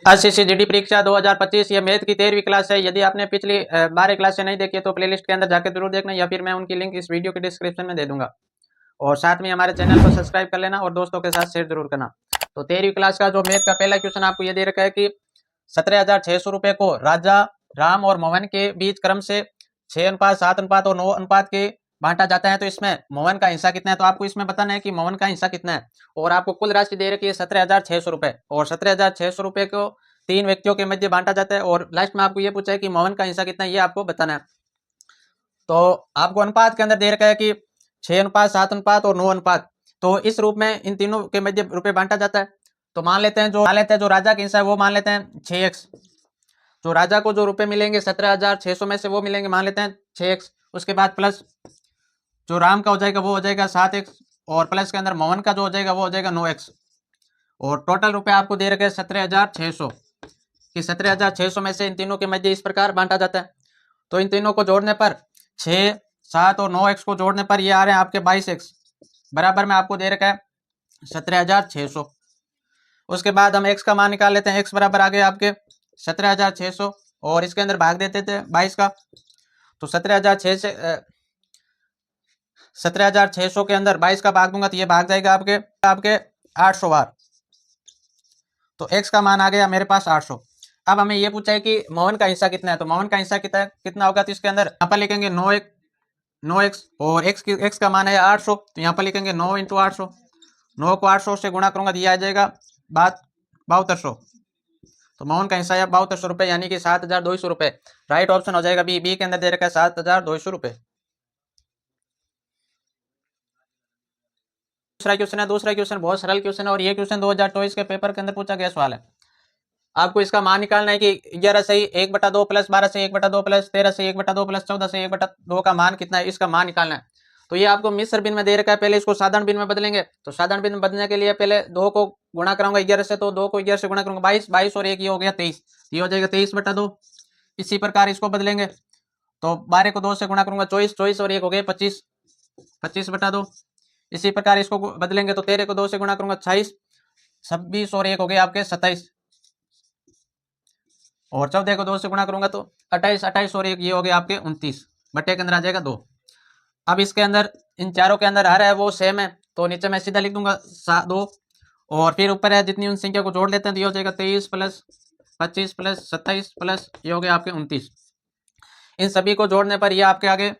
SCCGडी परीक्षा 2025 ये मैथ की 13वीं क्लास है। यदि आपने पिछली 12 क्लासें नहीं देखी तो प्लेलिस्ट के अंदर जाकर जरूर देखना, या फिर मैं उनकी लिंक इस वीडियो के डिस्क्रिप्शन में दे दूंगा। और साथ में हमारे चैनल को सब्सक्राइब कर लेना और दोस्तों के साथ शेयर जरूर करना। तो 13वीं क्लास का जो मैथ का पहला क्वेश्चन आपको ये दे रखा है कि 17,600 रुपए को राजा राम और मोहन के बीच क्रम से 6 अनुपात 7 अनुपात और 9 अनुपात के बांटा जाता है। तो इसमें मोहन का हिस्सा कितना है, तो आपको इसमें बताना है कि मोहन का हिस्सा कितना है। और आपको कुल राशि दे रखी है 17,600 रुपए, और 17,600 रुपए को 3 व्यक्तियों के मध्य बांटा जाता है। और लास्ट में आपको ये पूछा है कि मोहन का हिस्सा कितना है, ये आपको बताना है। तो आपको अनुपात के अंदर दे रखा है कि 6 अनुपात 7 अनुपात और 9 अनुपात, तो इस रूप में इन तीनों के मध्य रुपए बांटा जाता है। तो मान लेते हैं जो राजा का हिस्सा है वो मान लेते हैं 6x। जो राजा को जो रुपए मिलेंगे 17,600 में से वो मिलेंगे मान लेते हैं 6x। उसके बाद प्लस जो राम का हो जाएगा वो हो जाएगा 7x, और प्लस के अंदर मोहन का जो हो जाएगा वो हो जाएगा 9x। और टोटल रुपए आपको दे रखे 17,600 कि 17,600 में से इन तीनों के मध्य इस प्रकार बांटा जाता है। तो इन तीनों को जोड़ने पर 6, 7 और 9x को जोड़ने पर ये आ रहे हैं आपके 22x, बराबर में आपको दे रखा है 17,600। उसके बाद हम x का मान निकाल लेते हैं। x बराबर आ गया आपके 17,600 और इसके अंदर भाग देते थे 22 का। तो 17,600 के अंदर 22 का भाग दूंगा तो ये भाग जाएगा आपके 800 बार। तो x का मान आ गया मेरे पास 800। अब हमें ये पूछा है कि मोहन का हिस्सा कितना है, तो मोहन का हिस्सा कितना होगा, तो इसके अंदर यहाँ पर लिखेंगे 9x और x का मान है 800, तो यहाँ पर लिखेंगे 9 × 800। 9 को 800 से गुणा करूंगा तो ये आ जाएगा 7200। तो मोहन का हिस्सा है 7200 रुपए, यानी कि 7,200 रुपए। राइट ऑप्शन हो जाएगा बी के अंदर दे रखा है 7,200 रुपए। दूसरा क्वेश्चन बहुत सरल क्वेश्चन है, और ये क्वेश्चन 2024 के पेपर के अंदर पूछा गया सवाल है। आपको इसका मान निकालना है कि 11 से 1/2 प्लस 12 से 1/2 प्लस 13 से 1/2 प्लस 14 से 1/2 का मान कितना है, इसका मान निकालना है। तो ये आपको मिश्र भिन्न में दे रखा है, पहले इसको साधारण भिन्न में बदलेंगे। तो साधारण भिन्न में बदलने के लिए पहले 2 को गुणा कराऊंगा 11 से, तो 2 को 11 से गुणा करूंगा 22 और 1 ये हो गया 23, ये हो जाएगा 23/2। इसी प्रकार इसको बदलेंगे तो 12 को 2 से गुणा करूंगा 24 और 1 हो गया 25/2। इसी प्रकार इसको बदलेंगे तो 13 को 2 से गुणा करूंगा 26 और 1 हो गया आपके 27, और 14 को 2 से गुणा करूंगा तो 28 और 1 ये हो गया आपके 29, बटे के अंदर आ जाएगा 2। अब इसके अंदर इन चारों के अंदर हर है वो सेम है, तो नीचे मैं सीधा लिख दूंगा 2, और फिर ऊपर है जितनी उन संख्या को जोड़ लेते हैं तो ये हो जाएगा 23 प्लस 25 प्लस 27 प्लस ये हो गया आपके 29। इन सभी को जोड़ने पर ये आपके आगे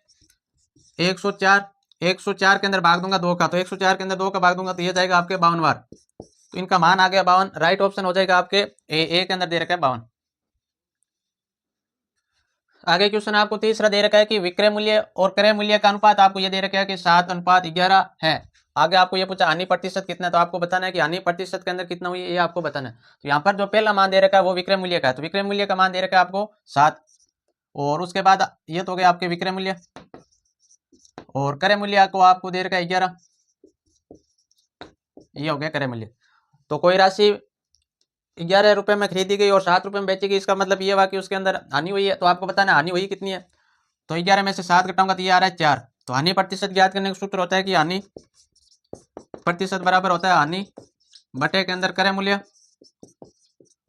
104 के अंदर भाग दूंगा 2 का, तो 104 के अंदर 2 का भाग दूंगा तो ये जाएगा आपके 52 बार। तो इनका मान आ गया 52। राइट ऑप्शन हो जाएगा आपके ए के अंदर दे रखा है 52। आगे क्वेश्चन आपको तीसरा दे रखा है कि विक्रय मूल्य और क्रय मूल्य का अनुपात आपको ये दे रखा है कि 7:11 है। आगे आपको ये पूछा हानि प्रतिशत कितना है, तो आपको बताना है कि हानि प्रतिशत के अंदर कितना हुई है, ये आपको बताना है। तो यहाँ पर जो पहला मान दे रखा है वो विक्रय मूल्य का है, तो विक्रय मूल्य का मान दे रखा है आपको 7, और उसके बाद ये तो हो गया आपके विक्रय मूल्य, और क्रय मूल्य को आपको दे रखा है 11, ये हो गया क्रय मूल्य। तो कोई राशि 11 रुपए में खरीदी गई और 7 रुपए में बेची गई, इसका मतलब ये हुआ कि उसके अंदर हानि हुई है। तो आपको बताना हानि हुई कितनी है, तो 11 में से 7 घटाऊंगा तो ये आ रहा है 4। तो हानि प्रतिशत ज्ञात करने का सूत्र होता है कि हानि प्रतिशत बराबर होता है हानि बटे के अंदर क्रय मूल्य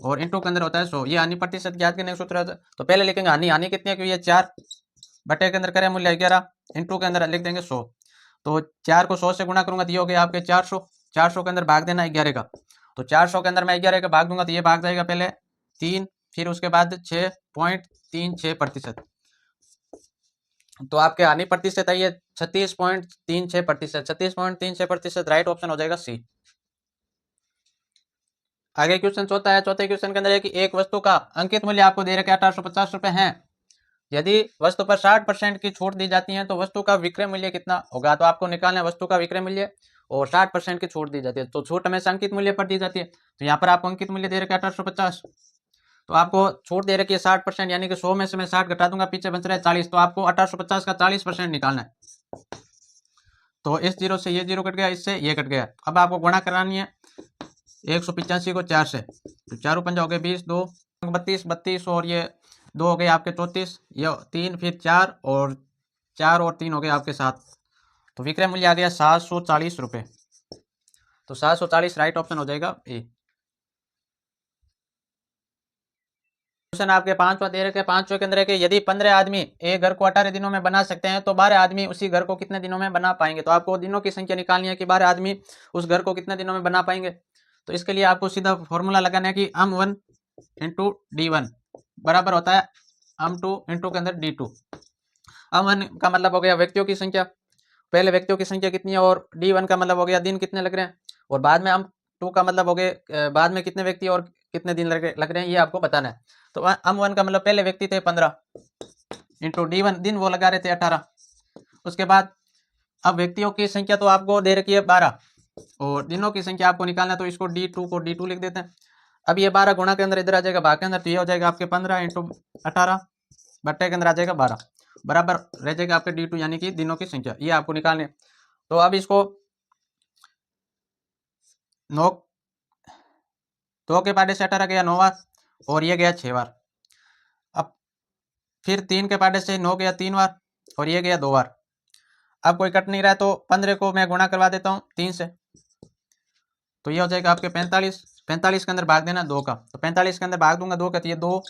और इंटू के अंदर होता है 100। ये हानि प्रतिशत ज्ञात करने का सूत्र होता है। तो पहले लिखेंगे हानि कितनी है, क्योंकि ये 4 बटे के अंदर क्रय मूल्य 11 इंटू के अंदर लिख देंगे 100। तो 4 को 100 से गुणा करूंगा तो ये हो गया आपके 400। 400 के अंदर भाग देना 11 का, तो 400 के अंदर मैं 11 का भाग दूंगा तो ये भाग जाएगा पहले 3, फिर उसके बाद 6.36%। तो आपके हानि प्रतिशत है ये 36.36%। 36.36% राइट ऑप्शन हो जाएगा सी। आगे क्वेश्चन चौथा है। चौथे क्वेश्चन के अंदर है कि एक वस्तु का अंकित मूल्य आपको दे रखा है 1850 रुपए है। यदि वस्तु पर 60% की छूट दी जाती है तो वस्तु का विक्रय मूल्य कितना होगा। तो आपको निकालना है वस्तु का विक्रय मूल्य और 60% की छूट दी जाती है, तो छूट हमेशा अंकित मूल्य पर दी जाती है। तो यहाँ पर आपको अंकित मूल्य दे रखा है 1850, तो आपको छूट दे रखी है 60%, यानी कि 100 में से मैं 60 घटा दूंगा, पीछे बच रहा है 40, तो आपको 1850 का 40% निकालना है। तो इस जीरो से ये जीरो कट गया, इससे ये कट गया। अब आपको गुणा करानी है 185 को 4 से, तो 4 पंजा हो गए 20, 2 32 और ये 2 हो गए आपके 34, ये 3 फिर 4 और 3 हो गए आपके 7। तो विक्रय मूल्य आ गया 740 रुपये। तो 740 राइट ऑप्शन हो जाएगा ए। क्वेश्चन आपके 5वां दे रखे 5वें के अंदर है कि यदि 15 आदमी एक घर को 18 दिनों में बना सकते हैं तो 12 आदमी उसी घर को कितने दिनों में बना पाएंगे। तो आपको दिनों की संख्या निकालनी है कि 12 आदमी उस घर को कितने दिनों में बना पाएंगे। तो इसके लिए आपको सीधा फॉर्मूला लगाना है कि m1 इंटू d1 बराबर होता है m2 इंटू के अंदर d2। m1 का मतलब हो गया व्यक्तियों की संख्या, पहले व्यक्तियों की संख्या कितनी है, और d1 का मतलब हो गया दिन कितने लग रहे हैं, और बाद में m2 का मतलब हो गए बाद में कितने व्यक्ति और कितने दिन लग रहे हैं, ये आपको बताना है। तो m1 का मतलब पहले व्यक्ति थे 15 इंटू d1 दिन वो लगा रहे थे 18। उसके बाद अब व्यक्तियों की संख्या तो आपको दे रखी है 12 और दिनों की संख्या आपको निकालना है, तो इसको d2 को d2 लिख देते हैं। अब ये 12 गुणा के अंदर इधर आ जाएगा भाग के अंदर, तो ये हो जाएगा आपके 15 इंटू 18 बट्टे के अंदर आ जाएगा 12 बराबर रह जाएगा आपके d2 यानी कि दिनों की संख्या, ये आपको निकालने। तो अब इसको 2 के पाटे से 18 गया 9 बार और ये गया 6 बार। अब फिर 3 के पाटे से 9 गया 3 बार और ये गया 2 बार। अब कोई कट नहीं रहा है तो 15 को मैं गुणा करवा देता हूँ 3 से, तो ये हो जाएगा आपके 45। 45 के अंदर भाग देना 2 का, तो 45 के अंदर भाग दूंगा 2 का, तो ये 2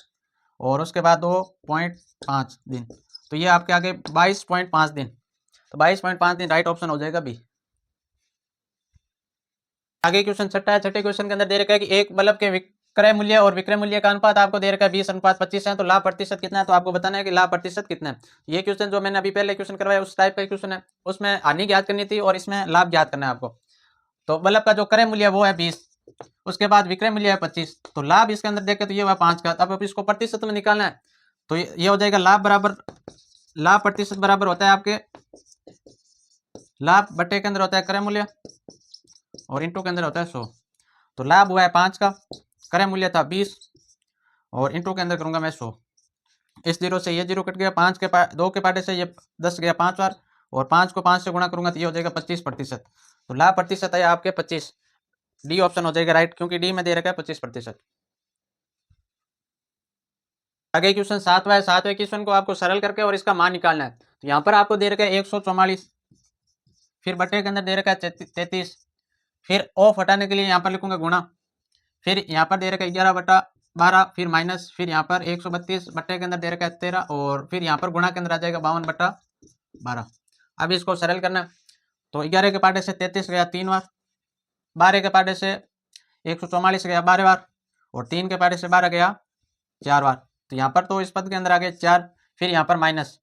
और उसके बाद 2.5 दिन, तो ये आपके आगे 22.5 दिन। तो 22.5 दिन राइट ऑप्शन हो जाएगा बी। आगे क्वेश्चन छठा है। छठे क्वेश्चन के अंदर दे रखा है कि एक बल्ब के विक्रय मूल्य और विक्रय मूल्य का अनुपात आपको दे रखा है 20:25 है, तो लाभ प्रतिशत कितना है, तो आपको बताना है कि लाभ प्रतिशत कितना है। ये क्वेश्चन जो मैंने अभी पहले क्वेश्चन करवाया उस टाइप का क्वेश्चन है, उसमें हानि ज्ञात करनी थी और इसमें लाभ ज्ञात करना है आपको। तो बल्ब का जो क्रय मूल्य वो है 20, उसके बाद विक्रय मूल्य है 25, तो लाभ इसके अंदर देखे तो ये हुआ 5 का। अब इसको प्रतिशत में निकालना है, तो ये हो जाएगा लाभ प्रतिशत बराबर होता है आपके लाभ बटे के अंदर होता है क्रय मूल्य और इंटू के अंदर होता है 100। तो लाभ हुआ है 5 का, क्रय मूल्य था 20 और इंटू के अंदर करूंगा मैं 100। इस जीरो से ये जीरो कट गया, 2 के पाटे से ये 10 गया 5 बार और 5 को 5 से गुणा करूंगा तो ये हो जाएगा 25%। तो लाभ प्रतिशत है आपके 25, डी ऑप्शन हो जाएगा राइट, क्योंकि डी में दे रखा है 25%। आगे क्वेश्चन 7वां है। 7वें क्वेश्चन को आपको सरल करके और इसका मान निकालना है। तो यहाँ पर आपको दे रखा है 144, फिर बटे के अंदर दे रखा है 33, फिर ऑफ हटाने के लिए यहाँ पर लिखूंगा गुणा, फिर यहाँ पर दे रखा है 11/12, फिर माइनस, फिर यहाँ पर 132 बट्टे के अंदर दे रखा है 13 और फिर यहाँ पर गुणा के अंदर आ जाएगा 52/12। अब इसको सरल करना है, तो 11 के पाटे से 33 गया 3 बार, 12 के पाटे से 144 गया 12 बार और 3 के पाटे से 12 गया 4 बार। तो यहाँ पर तो इस पद के अंदर आ गए 4, फिर यहाँ पर माइनस,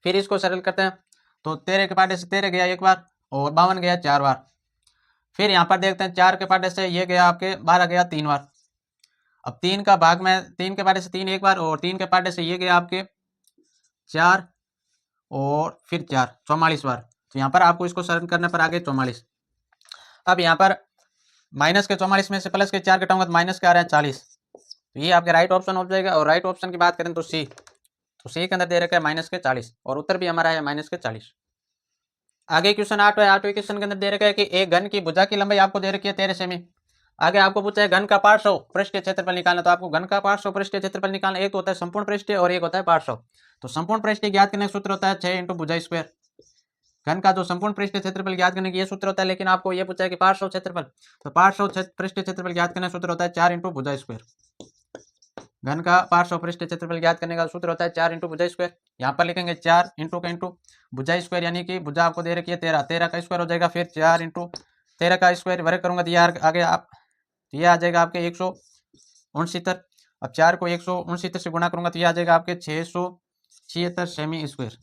फिर इसको सरल करते हैं तो 13 के पाटे से 13 गया 1 बार और 52 गया 4 बार। फिर यहाँ पर देखते हैं 4 के पाटे से ये गया आपके 12 गया 3 बार। अब 3 का भाग में 3 के पाटे से 3 1 बार और 3 के पाटे से ये गया आपके 4 और फिर 4 44 बार। तो यहाँ पर आपको इसको सरल करने पर आगे 44। अब यहाँ पर माइनस के 44 में से प्लस के 4 घटाऊंगा तो माइनस के आ रहा है 40, तो ये आपके राइट ऑप्शन हो जाएगा। और राइट ऑप्शन की बात करें तो सी, तो सी के अंदर दे रखा है माइनस के 40 और उत्तर भी हमारा है माइनस के 40। आगे क्वेश्चन 8 है। 8वें क्वेश्चन के अंदर दे रखा है कि एक घन की भुजा की लंबाई आपको दे रखी है 13 सेमी। आगे आपको पूछा है घन का पार्श्व पृष्ठीय क्षेत्रफल निकालना। तो आपको घन का पार्श्व पृष्ठीय क्षेत्रफल निकालना, एक तो होता है संपूर्ण पृष्ठीय और एक होता है पार्श्व। तो संपूर्ण पृष्ठीय ज्ञात करने का सूत्र होता है 6 × भुजा स्क्वायर। घन का जो संपूर्ण पृष्ठीय क्षेत्रफल ज्ञात करने की ये सूत्र होता है, लेकिन आपको ये पूछा है कि पार्श्व क्षेत्रफल, तो पार्श्व पृष्ठीय क्षेत्रफल ज्ञात करने का सूत्र होता है 4 × भुजा स्क्वायर। घन का पार्श्व पृष्ठीय क्षेत्रफल ज्ञात करने का सूत्र होता है 4 × भुजा स्क्वायर। यहाँ पर लिखेंगे 4 × भुजा स्क्वायर, यानी कि भुजा आपको दे रखी है 13, 13 का स्क्वायर हो जाएगा, फिर 4 × 13 का स्क्वायर वर्ग करूंगा तो यार आगे आप ये आ जाएगा आपके 169। अब 4 को 169 से गुणा करूंगा तो ये आ जाएगा आपके 676 सेमी स्क्वायर।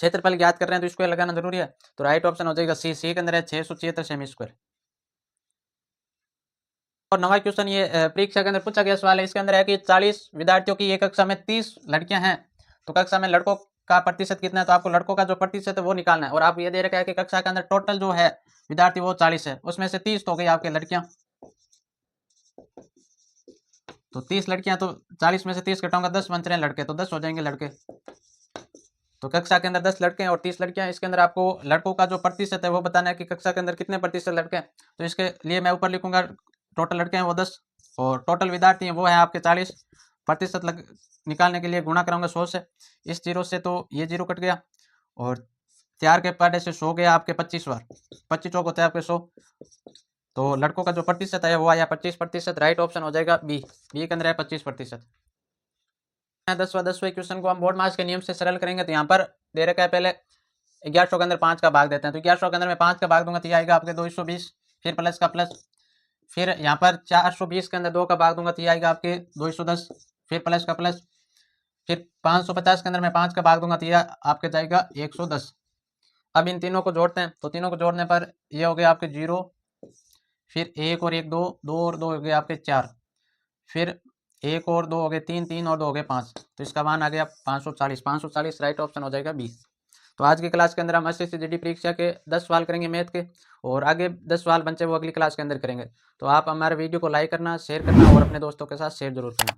क्षेत्रफल ज्ञात कर रहे हैं तो स्क्वायर लगाना जरूरी है, तो राइट ऑप्शन हो जाएगा सी, सी के अंदर है 676 सेमी स्क्वायर। और 9वां क्वेश्चन ये परीक्षा के अंदर पूछा गया सवाल है। इसके अंदर है कि 40 विद्यार्थियों की एक कक्षा में 30 लड़कियां हैं, तो कक्षा में लड़कों का प्रतिशत कितना है, तो आपको लड़कों का जो प्रतिशत है वो निकालना है। और आप ये दे रखा है कि कक्षा के अंदर टोटल जो है विद्यार्थी वो 40 है, उसमें से 30 तो हो गई आपके लड़कियां, तो 30 लड़कियां, तो 40 में से 30 घटाऊंगा 10 बन रहे हैं लड़के, तो 10 हो जाएंगे लड़के। तो कक्षा के अंदर 10 लड़के हैं और 30 लड़कियां। इसके अंदर आपको लड़कों का जो प्रतिशत है वो बताना है कि कक्षा के अंदर कितने प्रतिशत लड़के हैं। तो इसके लिए मैं ऊपर लिखूंगा टोटल लड़के हैं वो 10 और टोटल विद्यार्थी हैं वो है आपके 40। प्रतिशत निकालने के लिए गुणा कराऊंगा 100 से, इस जीरो से तो ये जीरो कट गया और 4 के पाटे से 100 गया आपके 25 बार, 25 चौक होता है आपके 100, तो लड़कों का जो प्रतिशत है वो आया 25%। राइट ऑप्शन हो जाएगा बी के अंदर है 25%। 10वें क्वेश्चन को हम बोर्ड मास के नियम से सरल करेंगे। तो यहाँ पर दे रखा है पहले 1100 के अंदर 5 का भाग देते हैं, तो 1100 के अंदर मैं 5 का भाग दूंगा तो ये आएगा आपके 220, फिर प्लस का प्लस। फिर यहाँ पर 420 के अंदर 2 का भाग दूंगा तो ये आएगा आपके 210, फिर प्लस का प्लस। फिर 550 के अंदर मैं 5 का भाग दूंगा तो ये आपके जाएगा 110। अब इन तीनों को जोड़ते हैं, तो तीनों को जोड़ने पर ये हो गया आपके 0, फिर 1 और 1 2, 2 और 2 हो गए आपके 4, फिर 1 और 2 हो गए 3, 3 और 2 हो गए 5, तो इसका मान आ गया 540। 540 राइट ऑप्शन हो जाएगा 20। तो आज की क्लास के अंदर हम एसएससी जीडी परीक्षा के 10 सवाल करेंगे मैथ के, और आगे 10 सवाल बचे वो अगली क्लास के अंदर करेंगे। तो आप हमारे वीडियो को लाइक करना, शेयर करना और अपने दोस्तों के साथ शेयर जरूर करना।